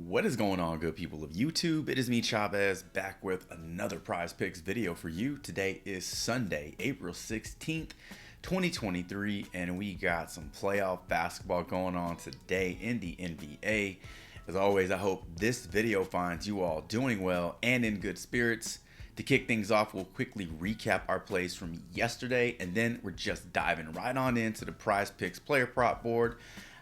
What is going on, good people of YouTube? It is me, Chavez, back with another Prize Picks video for you. Today is Sunday, April 16th, 2023, and we got some playoff basketball going on today in the NBA. As always, I hope this video finds you all doing well and in good spirits. To kick things off, we'll quickly recap our plays from yesterday, and then we're just diving right on into the Prize Picks player prop board.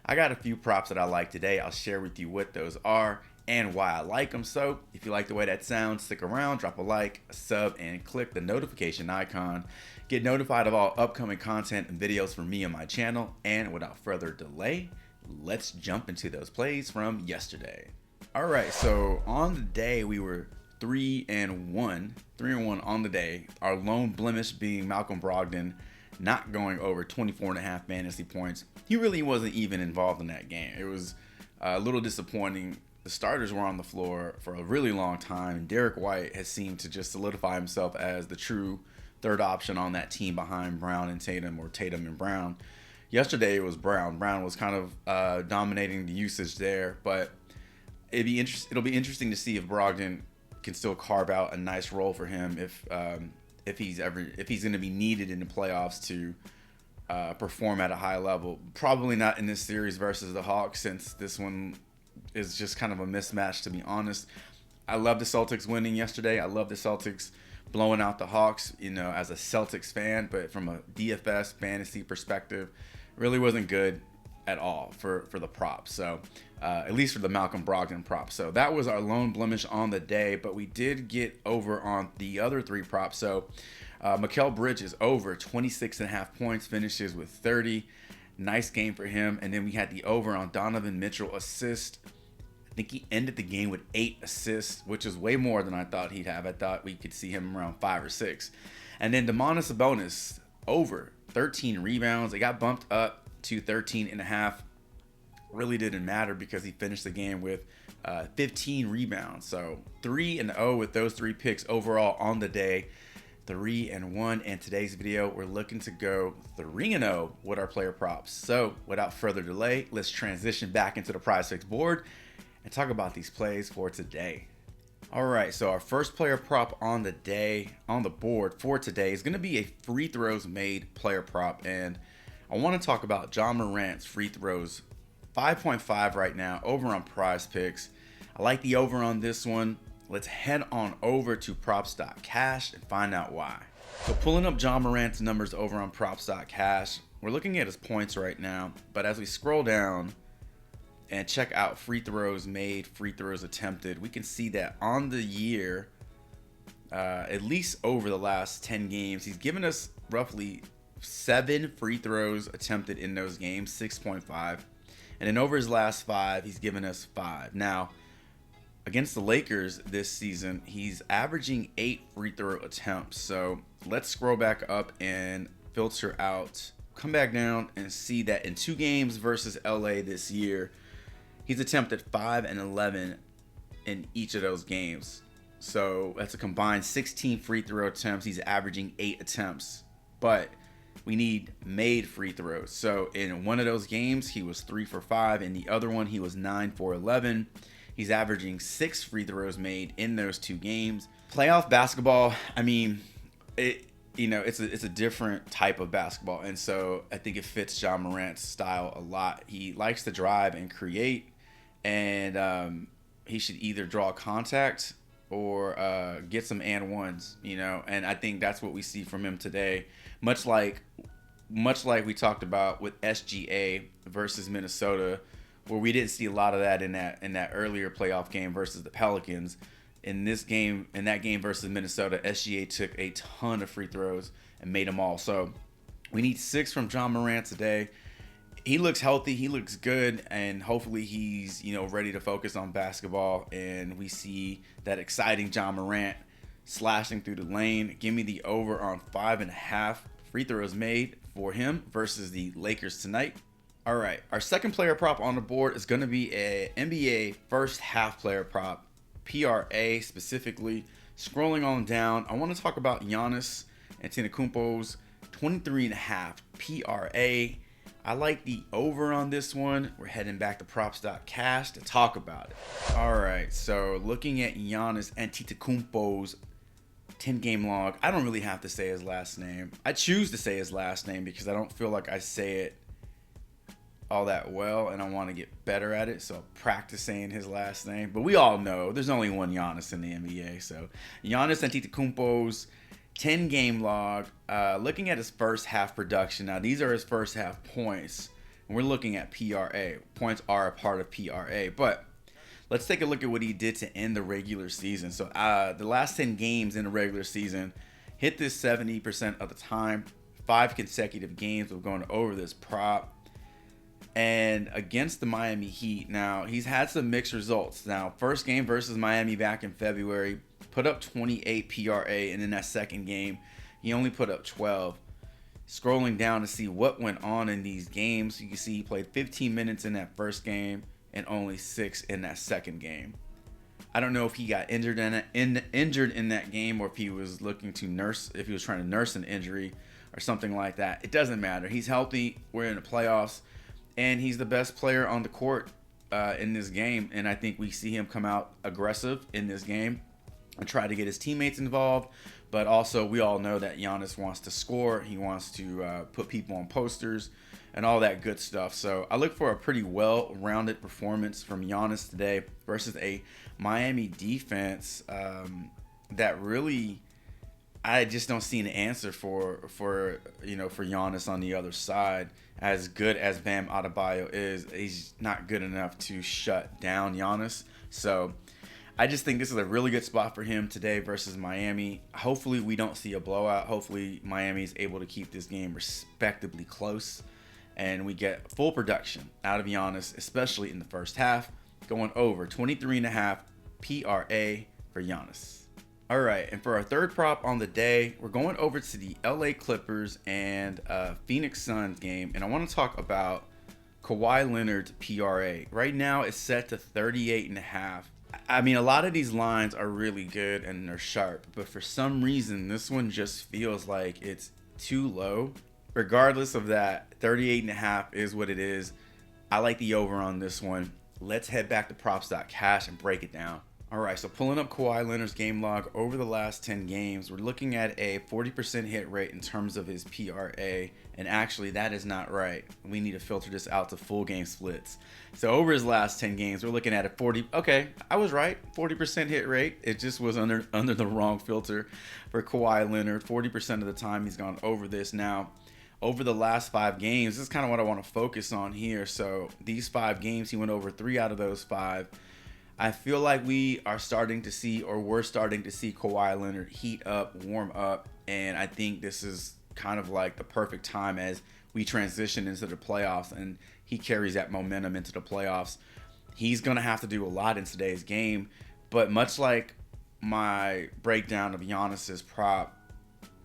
I got a few props that I like today. I'll share with you what those are and why I like them. So if you like the way that sounds, stick around, drop a like, a sub, and click the notification icon. Get notified of all upcoming content and videos from me on my channel. And without further delay, let's jump into those plays from yesterday. All right, so on the day we were 3-1 on the day. Our lone blemish being Malcolm Brogdon not going over 24.5 fantasy points. He really wasn't even involved in that game. It was a little disappointing. The starters were on the floor for a really long time. Derek White has seemed to just solidify himself as the true third option on that team behind Brown and Tatum, or Tatum and Brown. Yesterday it was Brown. Brown was kind of dominating the usage there, but it'll be interesting to see if Brogdon can still carve out a nice role for him if he's going to be needed in the playoffs to perform at a high level. Probably not in this series versus the Hawks, since this one is just kind of a mismatch, to be honest. I love the Celtics winning yesterday. I love the Celtics blowing out the Hawks, as a Celtics fan, but from a DFS fantasy perspective, really wasn't good at all for the props. So at least for the Malcolm Brogdon prop. So that was our lone blemish on the day, but we did get over on the other three props. So Mikal Bridges over 26.5 points, finishes with 30. Nice game for him. And then we had the over on Donovan Mitchell assist. I think he ended the game with 8 assists, which is way more than I thought he'd have. I thought we could see him around 5 or 6. And then Domantas Sabonis over 13 rebounds. It got bumped up to 13.5. Really didn't matter because he finished the game with 15 rebounds. So 3-0 with those 3 picks overall on the day. 3-1. And today's video, we're looking to go 3-0 with our player props. So without further delay, let's transition back into the Prizepicks board and talk about these plays for today. All right, so our first player prop on the board for today is going to be a free throws made player prop, and I want to talk about Ja Morant's free throws. 5.5 right now over on Prizepicks. I like the over on this one. Let's head on over to props.cash and find out why. So pulling up Ja Morant's numbers over on props.cash, we're looking at his points right now, but as we scroll down and check out free throws made, free throws attempted, we can see that on the year, at least over the last 10 games, he's given us roughly 7 free throws attempted in those games, 6.5. And then over his last 5, he's given us 5. Now, against the Lakers this season, he's averaging 8 free throw attempts. So let's scroll back up and filter out, come back down and see that in 2 games versus LA this year, he's attempted 5 and 11 in each of those games. So that's a combined 16 free throw attempts. He's averaging 8 attempts. But we need made free throws. So in one of those games, he was 3 for 5. In the other one, he was 9 for 11. He's averaging 6 free throws made in those 2 games. Playoff basketball, I mean, it's a different type of basketball, and so I think it fits Ja Morant's style a lot. He likes to drive and create, and he should either draw contact or get some and ones, and I think that's what we see from him today. Much like we talked about with SGA versus Minnesota, where we didn't see a lot of that in that earlier playoff game versus the Pelicans. In that game versus Minnesota, SGA took a ton of free throws and made them all. So we need 6 from Ja Morant today. He looks healthy, he looks good, and hopefully he's ready to focus on basketball, and we see that exciting Ja Morant slashing through the lane. Give me the over on 5.5 free throws made for him versus the Lakers tonight. All right, our second player prop on the board is going to be a NBA first half player prop, PRA specifically. Scrolling on down, I want to talk about Giannis Antetokounmpo's 23.5 PRA. I like the over on this one. We're heading back to props.cash to talk about it. All right, so looking at Giannis Antetokounmpo's 10-game log. I don't really have to say his last name. I choose to say his last name because I don't feel like I say it all that well, and I want to get better at it, so I'll practice saying his last name. But we all know there's only one Giannis in the NBA. So Giannis Antetokounmpo's 10-game log, looking at his first half production. Now, these are his first half points, and we're looking at PRA. Points are a part of PRA, but let's take a look at what he did to end the regular season. So the last 10 games in the regular season, hit this 70% of the time. 5 consecutive games of going over this prop. And against the Miami Heat, now he's had some mixed results. Now, first game versus Miami back in February, put up 28 PRA, and in that second game, he only put up 12. Scrolling down to see what went on in these games, you can see he played 15 minutes in that first game and only 6 in that second game. I don't know if he got injured in that game, or if he was looking to nurse, if he was trying to nurse an injury or something like that. It doesn't matter. He's healthy. We're in the playoffs, and he's the best player on the court in this game. And I think we see him come out aggressive in this game and try to get his teammates involved. But also, we all know that Giannis wants to score. He wants to put people on posters and all that good stuff. So I look for a pretty well-rounded performance from Giannis today versus a Miami defense that really, I just don't see an answer for Giannis on the other side. As good as Bam Adebayo is, he's not good enough to shut down Giannis. So I just think this is a really good spot for him today versus Miami. Hopefully we don't see a blowout. Hopefully Miami is able to keep this game respectably close, and we get full production out of Giannis, especially in the first half, going over 23.5 PRA for Giannis. All right, and for our third prop on the day, we're going over to the LA Clippers and Phoenix Suns game, and I want to talk about Kawhi Leonard's PRA. Right now, it's set to 38.5. I mean, a lot of these lines are really good and they're sharp, but for some reason, this one just feels like it's too low. Regardless of that, 38.5 is what it is. I like the over on this one. Let's head back to props.cash and break it down. All right, so pulling up Kawhi Leonard's game log over the last 10 games, we're looking at a 40% hit rate in terms of his PRA, and actually that is not right. We need to filter this out to full game splits. So over his last 10 games, we're looking at a 40, okay, I was right, 40% hit rate. It just was under the wrong filter for Kawhi Leonard. 40% of the time he's gone over this. Now, over the last 5 games, this is kind of what I want to focus on here. So these 5 games, he went over 3 out of those 5. I feel like we're starting to see Kawhi Leonard heat up, warm up, and I think this is kind of like the perfect time as we transition into the playoffs, and he carries that momentum into the playoffs. He's going to have to do a lot in today's game, but much like my breakdown of Giannis's prop,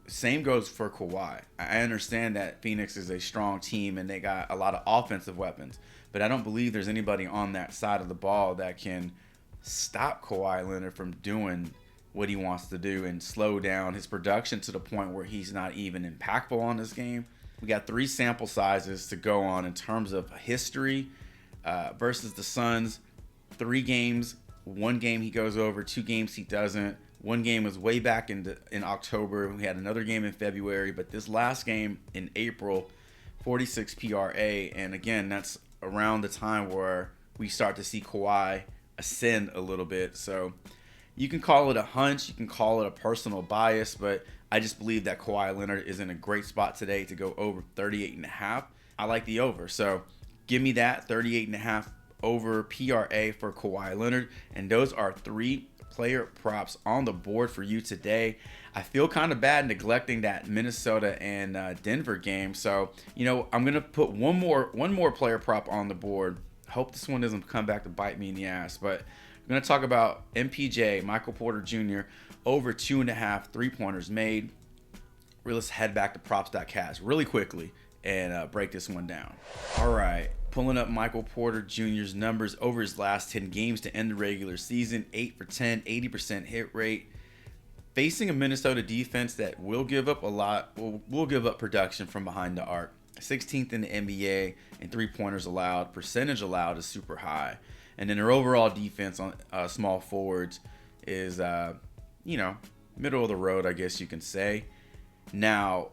same goes for Kawhi. I understand that Phoenix is a strong team and they got a lot of offensive weapons, but I don't believe there's anybody on that side of the ball that can stop Kawhi Leonard from doing what he wants to do and slow down his production to the point where he's not even impactful on this game. We got 3 sample sizes to go on in terms of history versus the Suns. 3 games, 1 game he goes over, 2 games he doesn't. 1 game was way back in October. We had another game in February, but this last game in April, 46 PRA, and again, that's around the time where we start to see Kawhi ascend a little bit. So you can call it a hunch, you can call it a personal bias, but I just believe that Kawhi Leonard is in a great spot today to go over 38.5. I like the over, so give me that 38.5 over PRA for Kawhi Leonard, and those are 3 player props on the board for you today. I feel kind of bad neglecting that Minnesota and Denver game, so I'm gonna put one more player prop on the board. I hope this one doesn't come back to bite me in the ass, but I'm gonna talk about MPJ, Michael Porter Jr. over 2.5 3-pointers made. Let's head back to props.cash really quickly and break this one down. All right, pulling up Michael Porter Jr.'s numbers over his last 10 games to end the regular season. 8 for 10, 80% hit rate. Facing a Minnesota defense that will give up a lot, will give up production from behind the arc. 16th in the NBA in three-pointers allowed. Percentage allowed is super high. And then their overall defense on small forwards is, middle of the road, I guess you can say. Now,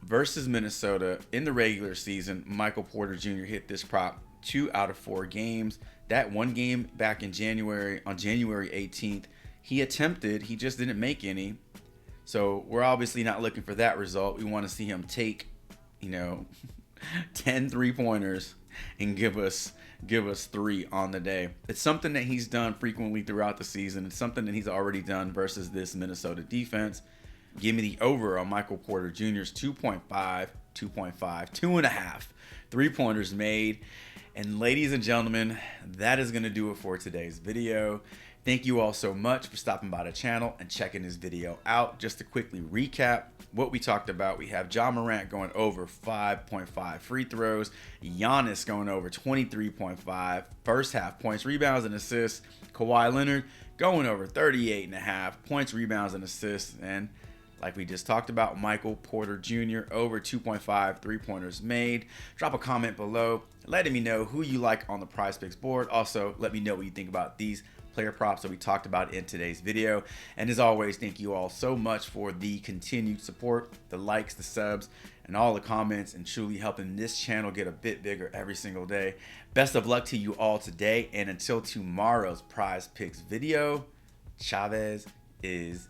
versus Minnesota in the regular season, Michael Porter Jr. hit this prop 2 out of 4 games. That one game back in January, on January 18th, he attempted, he just didn't make any. So we're obviously not looking for that result. We want to see him take, 10 3-pointers and give us 3 on the day. It's something that he's done frequently throughout the season. It's something that he's already done versus this Minnesota defense. Give me the over on Michael Porter Jr.'s 2.5, 2.5, 3-pointers made. And ladies and gentlemen, that is going to do it for today's video. Thank you all so much for stopping by the channel and checking this video out. Just to quickly recap what we talked about, we have Ja Morant going over 5.5 free throws, Giannis going over 23.5 first half points, rebounds, and assists, Kawhi Leonard going over 38.5 points, rebounds, and assists, and like we just talked about, Michael Porter Jr. over 2.5 3-pointers made. Drop a comment below letting me know who you like on the Prizepicks board. Also, let me know what you think about these player props that we talked about in today's video. And as always, thank you all so much for the continued support, the likes, the subs, and all the comments, and truly helping this channel get a bit bigger every single day. Best of luck to you all today, and until tomorrow's Prizepicks video, Chavez is